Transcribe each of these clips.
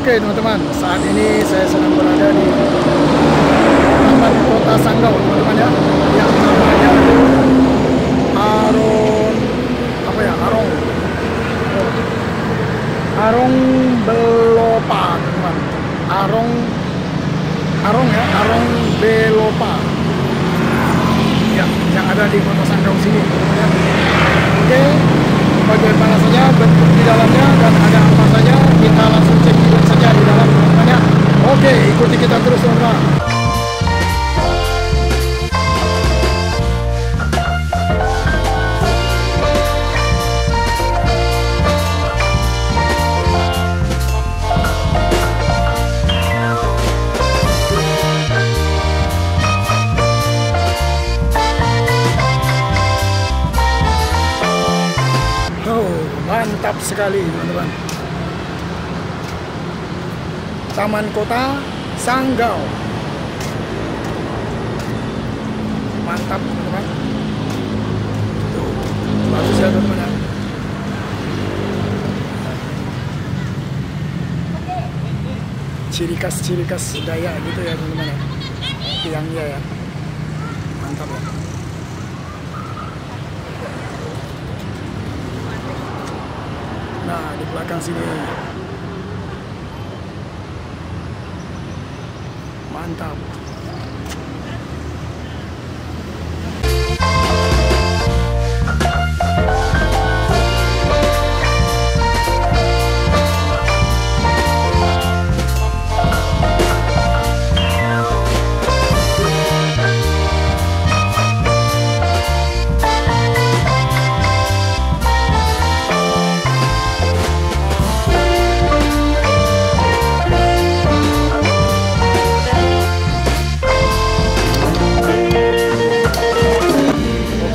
Oke teman-teman, saat ini saya sedang berada di Taman Kota Sanggau teman-teman ya. Yang namanya itu Arong Belopa teman-teman. Arong Belopa. Ya, yang ada di Kota Sanggau sini teman-teman ya. Oke, bagaimana saja bentuk di dalamnya dan ada apa saja, kita langsung cek saja di dalam teman-teman ya. Oke, ikuti kita terus teman-teman. Mantap sekali teman-teman. Taman Kota Sanggau. Mantap teman-teman. Bagus ya teman-teman. Ciri khas Daya gitu ya teman-teman ya. Tiangnya ya. Mantap ya. Nah, di belakang sini. Mantap.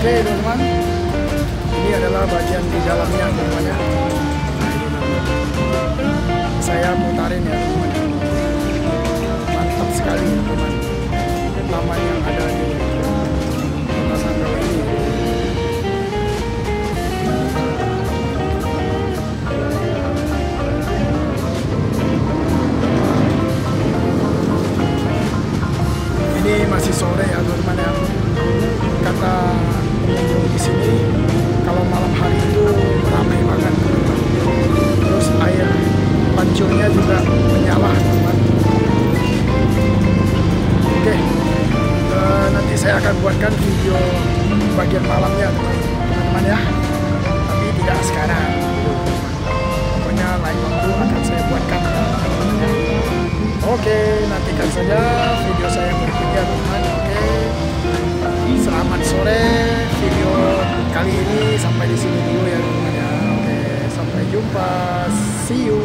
Teman-teman, ini adalah bagian di dalamnya teman-teman ya. Nah, ini teman-teman. Saya mutarin ya teman-teman. Mantap sekali teman-teman. Taman yang ada di Kota Sanggau ini. Ini masih sore ya teman-teman ya. Kata pengunjung di sini kalau malam hari itu ramai banget teman-teman. Terus air pancurnya juga menyala teman-teman. Oke, nanti saya akan buatkan video bagian malamnya teman-teman ya, tapi tidak sekarang. Pokoknya lain waktu akan saya buatkan teman-teman ya. Oke, nantikan saja video saya berikutnya teman-teman. Oke, selamat sore. Video kali ini sampai di sini dulu ya teman-teman ya. Oke, sampai jumpa. See you.